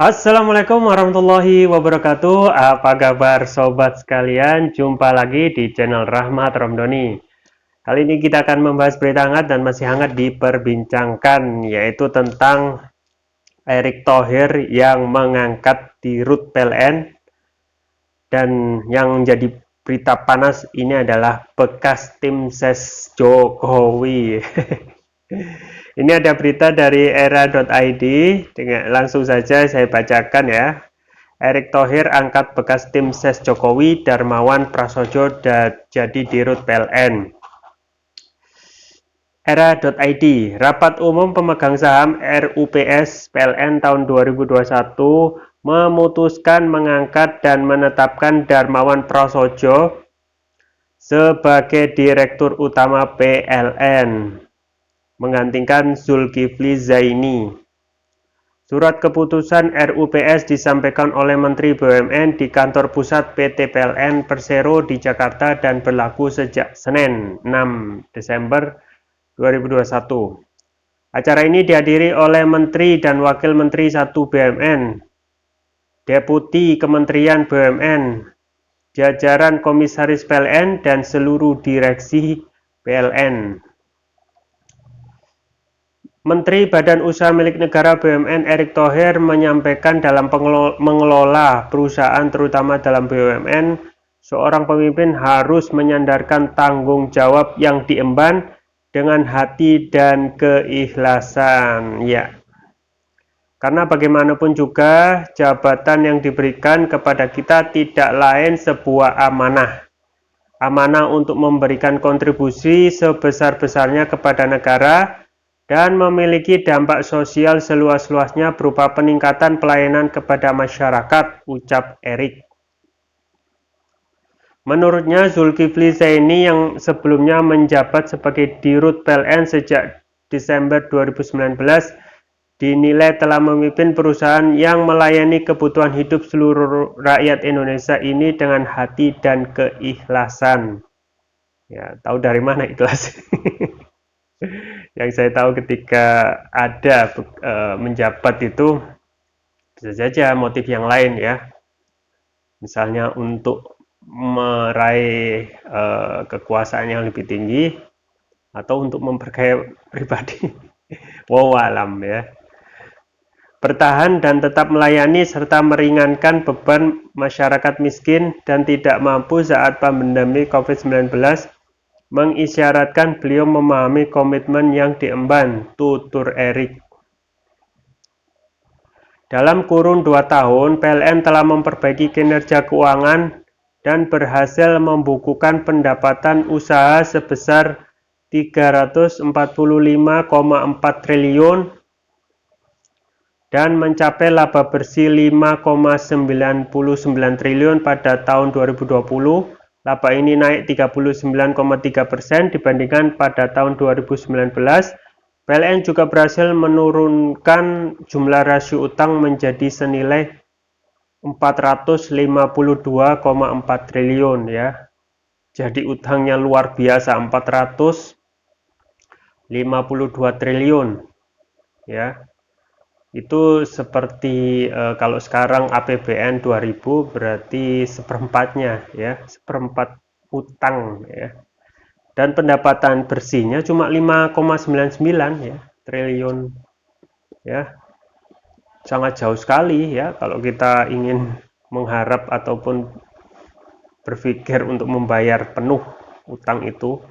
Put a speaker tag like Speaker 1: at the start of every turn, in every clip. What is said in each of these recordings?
Speaker 1: Assalamualaikum warahmatullahi wabarakatuh. Apa kabar sobat sekalian? Jumpa lagi di channel Rahmat Ramdhani. Kali ini kita akan membahas berita hangat dan masih hangat diperbincangkan, yaitu tentang Erick Thohir yang mengangkat di Dirut PLN. Dan yang menjadi berita panas ini adalah bekas tim ses Jokowi. Ini ada berita dari era.id, langsung saja saya bacakan ya. Erick Thohir angkat bekas tim ses Jokowi, Darmawan Prasojo jadi Dirut PLN. Era.id, rapat umum pemegang saham RUPS PLN tahun 2021 memutuskan mengangkat dan menetapkan Darmawan Prasojo sebagai Direktur Utama PLN, menggantikan Zulkifli Zaini. Surat keputusan RUPS disampaikan oleh Menteri BUMN di kantor pusat PT PLN Persero di Jakarta dan berlaku sejak Senin 6 Desember 2021. Acara ini dihadiri oleh Menteri dan Wakil Menteri 1 BUMN, Deputi Kementerian BUMN, jajaran Komisaris PLN, dan seluruh direksi PLN. Menteri Badan Usaha Milik Negara BUMN Erick Thohir menyampaikan dalam mengelola perusahaan terutama dalam BUMN, seorang pemimpin harus menyandarkan tanggung jawab yang diemban dengan hati dan keikhlasan. Ya, karena bagaimanapun juga jabatan yang diberikan kepada kita tidak lain sebuah amanah. Amanah untuk memberikan kontribusi sebesar-besarnya kepada negara dan memiliki dampak sosial seluas-luasnya berupa peningkatan pelayanan kepada masyarakat, ucap Erick. Menurutnya, Zulkifli Zaini yang sebelumnya menjabat sebagai Dirut PLN sejak Desember 2019 dinilai telah memimpin perusahaan yang melayani kebutuhan hidup seluruh rakyat Indonesia ini dengan hati dan keikhlasan. Ya, tahu dari mana ikhlas? Yang saya tahu ketika ada menjabat itu bisa saja motif yang lain ya, misalnya untuk meraih kekuasaan yang lebih tinggi atau untuk memperkaya pribadi. Wallahualam ya. Bertahan dan tetap melayani serta meringankan beban masyarakat miskin dan tidak mampu saat pandemi COVID-19 mengisyaratkan beliau memahami komitmen yang diemban, tutur Erick. Dalam kurun 2 tahun, PLN telah memperbaiki kinerja keuangan dan berhasil membukukan pendapatan usaha sebesar 345,4 triliun dan mencapai laba bersih 5,99 triliun pada tahun 2020. Laba ini naik 39,3% dibandingkan pada tahun 2019. PLN juga berhasil menurunkan jumlah rasio utang menjadi senilai 452,4 triliun ya. Jadi utangnya luar biasa, 452 triliun ya. Itu seperti kalau sekarang APBN 2000 berarti seperempatnya ya, seperempat utang ya. Dan pendapatan bersihnya cuma 5,99 ya triliun ya. Sangat jauh sekali ya kalau kita ingin mengharap ataupun berpikir untuk membayar penuh utang itu.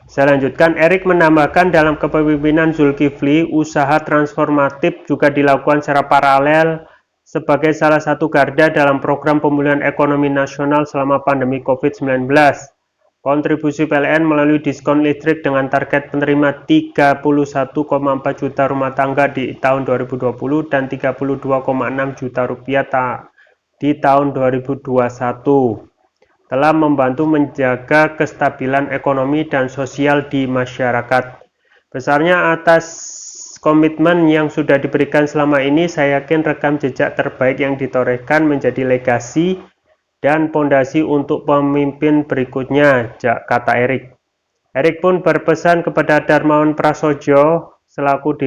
Speaker 1: Saya lanjutkan, Erick menambahkan dalam kepemimpinan Zulkifli, usaha transformatif juga dilakukan secara paralel sebagai salah satu garda dalam program pemulihan ekonomi nasional selama pandemi COVID-19. Kontribusi PLN melalui diskon listrik dengan target penerima 31,4 juta rumah tangga di tahun 2020 dan 32,6 juta rupiah di tahun 2021. Telah membantu menjaga kestabilan ekonomi dan sosial di masyarakat. Besarnya atas komitmen yang sudah diberikan selama ini, saya yakin rekam jejak terbaik yang ditorehkan menjadi legasi dan pondasi untuk pemimpin berikutnya, kata Erick. Erick pun berpesan kepada Darmawan Prasojo selaku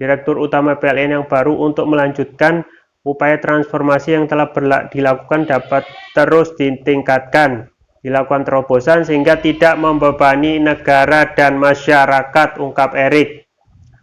Speaker 1: Direktur Utama PLN yang baru untuk melanjutkan upaya transformasi yang telah dilakukan dapat terus ditingkatkan, dilakukan terobosan sehingga tidak membebani negara dan masyarakat, ungkap Erick.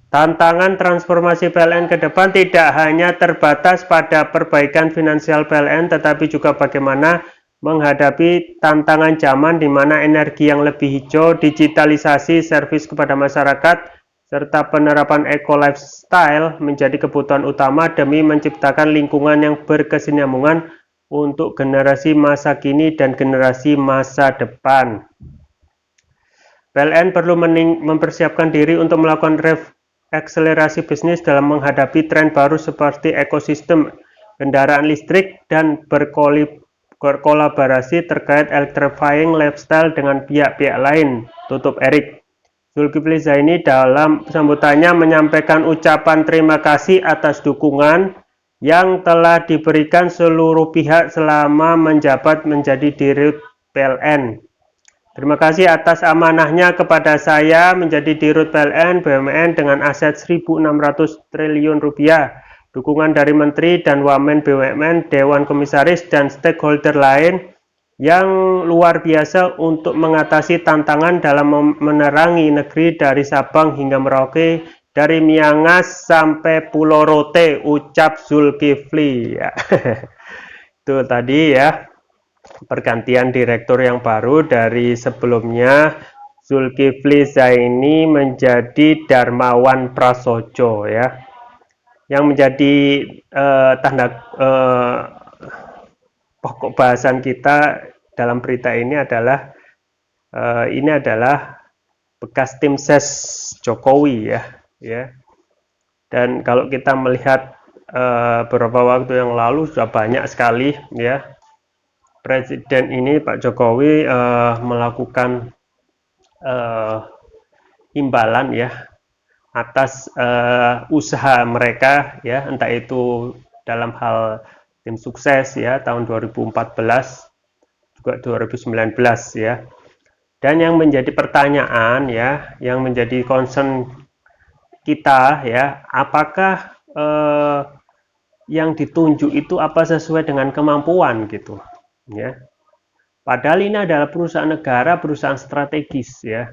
Speaker 1: Tantangan transformasi PLN ke depan tidak hanya terbatas pada perbaikan finansial PLN, tetapi juga bagaimana menghadapi tantangan zaman di mana energi yang lebih hijau, digitalisasi, servis kepada masyarakat, serta penerapan eco-lifestyle menjadi kebutuhan utama demi menciptakan lingkungan yang berkesinambungan untuk generasi masa kini dan generasi masa depan. PLN perlu mempersiapkan diri untuk melakukan akselerasi bisnis dalam menghadapi tren baru seperti ekosistem kendaraan listrik dan berkolaborasi terkait electrifying lifestyle dengan pihak-pihak lain, tutup Erick. Zulkifli Zaini dalam sambutannya menyampaikan ucapan terima kasih atas dukungan yang telah diberikan seluruh pihak selama menjabat menjadi Dirut PLN. Terima kasih atas amanahnya kepada saya menjadi Dirut PLN BUMN dengan aset 1.600 triliun rupiah. Dukungan dari Menteri dan Wamen BUMN, Dewan Komisaris, dan stakeholder lain yang luar biasa untuk mengatasi tantangan dalam menerangi negeri dari Sabang hingga Merauke, dari Miangas sampai Pulau Rote, ucap Zulkifli. Ya. Itu tadi ya. Pergantian direktur yang baru dari sebelumnya Zulkifli Zaini menjadi Darmawan Prasojo ya, yang menjadi pokok bahasan kita dalam berita ini adalah bekas tim ses Jokowi ya. Dan kalau kita melihat beberapa waktu yang lalu sudah banyak sekali ya Presiden ini Pak Jokowi melakukan imbalan ya atas usaha mereka ya, entah itu dalam hal tim sukses ya tahun 2014 juga 2019 ya. Dan yang menjadi pertanyaan ya, yang menjadi concern kita ya, apakah yang ditunjuk itu apa sesuai dengan kemampuan gitu ya. Padahal ini adalah perusahaan negara, perusahaan strategis ya.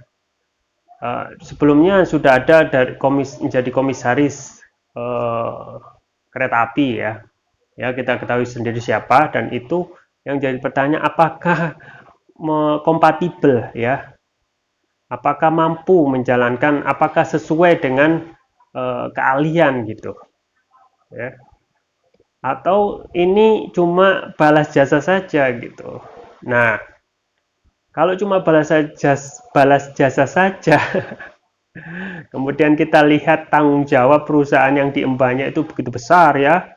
Speaker 1: Sebelumnya sudah ada dari menjadi komisaris kereta api ya. Ya, kita ketahui sendiri siapa, dan itu yang jadi pertanyaan apakah kompatibel ya. Apakah mampu menjalankan, apakah sesuai dengan keahlian gitu. Ya. Atau ini cuma balas jasa saja gitu. Nah, kalau cuma balas jasa saja, kemudian kita lihat tanggung jawab perusahaan yang diembannya itu begitu besar ya.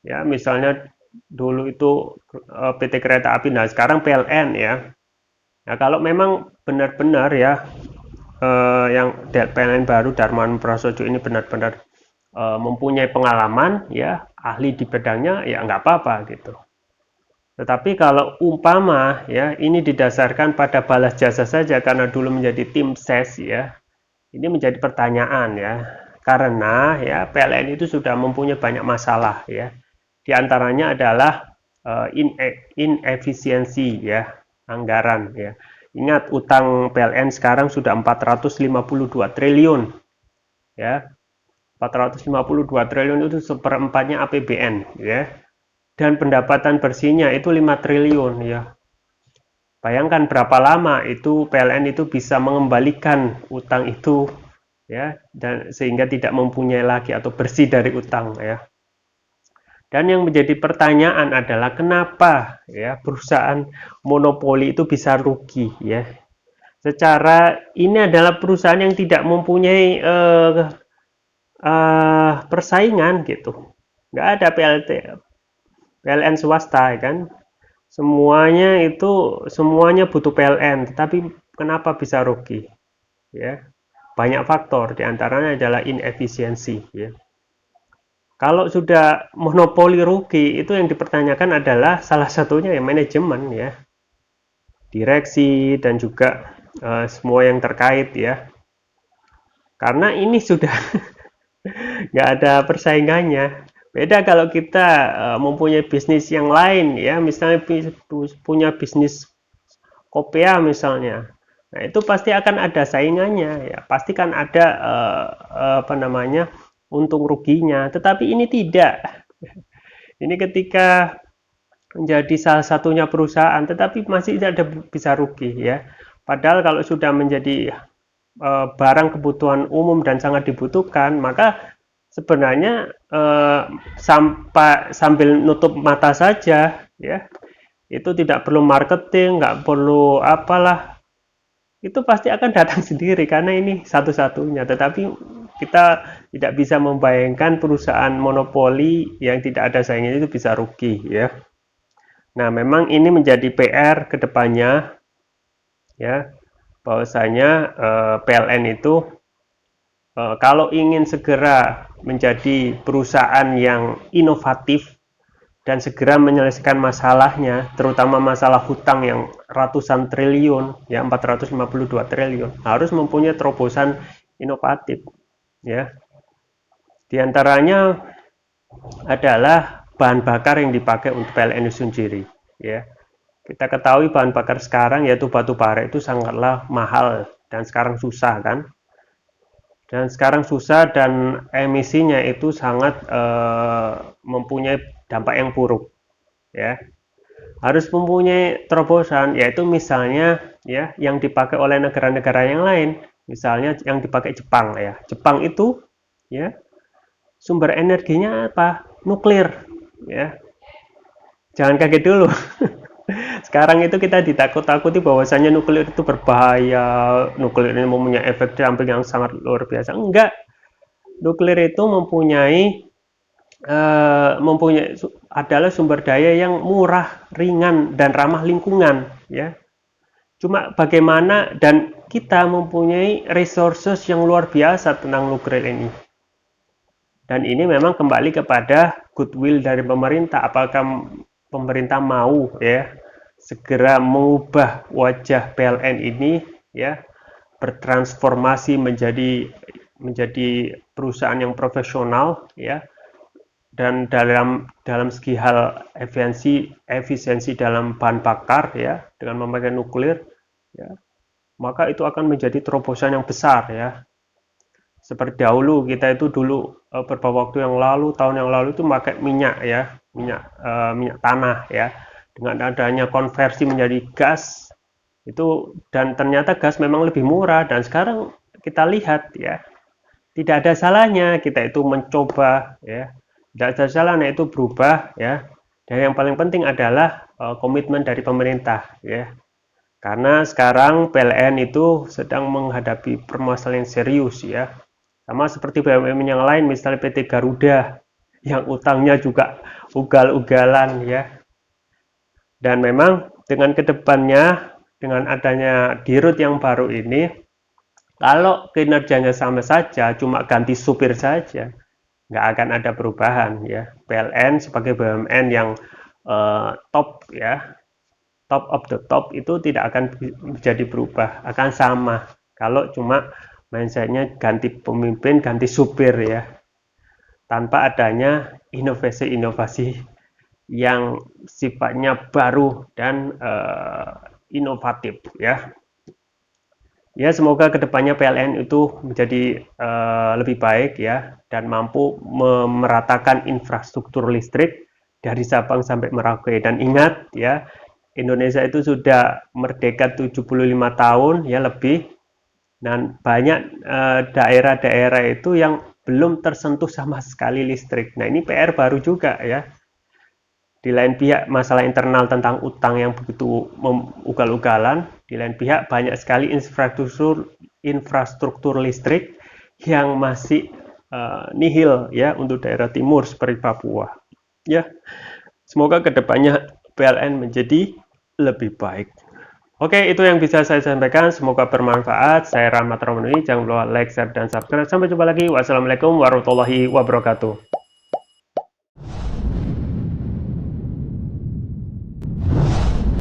Speaker 1: Ya, misalnya dulu itu PT Kereta Api, nah sekarang PLN ya. Nah, kalau memang benar-benar ya yang PLN baru Darmawan Prasojo ini benar-benar mempunyai pengalaman ya, ahli di bidangnya ya nggak apa-apa gitu. Tetapi kalau umpama ya ini didasarkan pada balas jasa saja karena dulu menjadi tim ses ya, ini menjadi pertanyaan ya, karena ya PLN itu sudah mempunyai banyak masalah ya. Di antaranya adalah inefisiensi ya anggaran ya. Ingat utang PLN sekarang sudah 452 triliun ya. 452 triliun itu seperempatnya APBN ya, dan pendapatan bersihnya itu 5 triliun ya. Bayangkan berapa lama itu PLN itu bisa mengembalikan utang itu ya, dan sehingga tidak mempunyai lagi atau bersih dari utang ya. Dan yang menjadi pertanyaan adalah kenapa ya perusahaan monopoli itu bisa rugi ya. Secara ini adalah perusahaan yang tidak mempunyai persaingan gitu, nggak ada PLN swasta kan, semuanya butuh PLN, tetapi kenapa bisa rugi ya, banyak faktor, diantaranya adalah inefisiensi ya. Kalau sudah monopoli rugi, itu yang dipertanyakan adalah salah satunya ya manajemen ya, direksi dan juga semua yang terkait ya, karena ini sudah nggak ada persaingannya. Beda kalau kita mempunyai bisnis yang lain ya, misalnya punya bisnis kopea misalnya. Nah, itu pasti akan ada saingannya ya, pasti kan ada apa namanya? Untung ruginya. Tetapi ini tidak. Ini ketika menjadi salah satunya perusahaan, tetapi masih tidak ada bisa rugi ya. Padahal kalau sudah menjadi barang kebutuhan umum dan sangat dibutuhkan, maka sebenarnya sambil nutup mata saja ya, itu tidak perlu marketing, nggak perlu apalah, itu pasti akan datang sendiri karena ini satu-satunya. Tetapi kita tidak bisa membayangkan perusahaan monopoli yang tidak ada saingnya itu bisa rugi ya. Nah, memang ini menjadi PR kedepannya ya, bahwasanya PLN itu kalau ingin segera menjadi perusahaan yang inovatif dan segera menyelesaikan masalahnya, terutama masalah hutang yang ratusan triliun, ya 452 triliun, harus mempunyai terobosan inovatif. Ya, di antaranya adalah bahan bakar yang dipakai untuk PLN itu sendiri. Ya, kita ketahui bahan bakar sekarang yaitu batu bara itu sangatlah mahal dan sekarang susah kan. Dan sekarang susah dan emisinya itu sangat mempunyai dampak yang buruk ya. Harus mempunyai terobosan, yaitu misalnya ya yang dipakai oleh negara-negara yang lain, misalnya yang dipakai Jepang ya. Jepang itu ya sumber energinya apa? Nuklir ya. Jangan kaget dulu. Sekarang itu kita ditakut-takuti bahwasanya nuklir itu berbahaya, nuklir ini mempunyai efek samping yang sangat luar biasa. Enggak, nuklir itu mempunyai adalah sumber daya yang murah, ringan, dan ramah lingkungan. Ya, cuma bagaimana dan kita mempunyai resources yang luar biasa tentang nuklir ini. Dan ini memang kembali kepada goodwill dari pemerintah. Apakah pemerintah mau ya segera mengubah wajah PLN ini ya bertransformasi menjadi perusahaan yang profesional ya, dan dalam segi hal efisiensi dalam bahan bakar ya dengan memakai nuklir ya, maka itu akan menjadi terobosan yang besar ya. Seperti dahulu kita itu dulu beberapa waktu yang lalu, tahun yang lalu itu pakai minyak ya, minyak tanah ya. Dengan adanya konversi menjadi gas itu, dan ternyata gas memang lebih murah, dan sekarang kita lihat ya, tidak ada salahnya kita itu mencoba ya. Tidak ada salahnya itu berubah ya. Dan yang paling penting adalah komitmen dari pemerintah ya. Karena sekarang PLN itu sedang menghadapi permasalahan serius ya. Sama seperti BUMN yang lain, misalnya PT Garuda yang utangnya juga ugal-ugalan ya. Dan memang dengan kedepannya, dengan adanya dirut yang baru ini, kalau kinerjanya sama saja, cuma ganti supir saja, nggak akan ada perubahan ya. PLN sebagai BUMN yang top ya, top of the top itu tidak akan menjadi berubah, akan sama. Kalau cuma mindsetnya ganti pemimpin, ganti supir ya, tanpa adanya inovasi-inovasi yang sifatnya baru dan inovatif ya. Ya, semoga kedepannya PLN itu menjadi lebih baik ya, dan mampu memeratakan infrastruktur listrik dari Sabang sampai Merauke. Dan ingat ya, Indonesia itu sudah merdeka 75 tahun ya lebih, dan banyak daerah-daerah itu yang belum tersentuh sama sekali listrik. Nah, ini PR baru juga ya. Di lain pihak masalah internal tentang utang yang begitu ugal-ugalan, di lain pihak banyak sekali infrastruktur listrik yang masih nihil ya untuk daerah timur seperti Papua. Ya, semoga kedepannya PLN menjadi lebih baik. Oke, itu yang bisa saya sampaikan. Semoga bermanfaat. Saya Rahmat Ramani. Jangan lupa like, share, dan subscribe. Sampai jumpa lagi. Wassalamualaikum warahmatullahi wabarakatuh.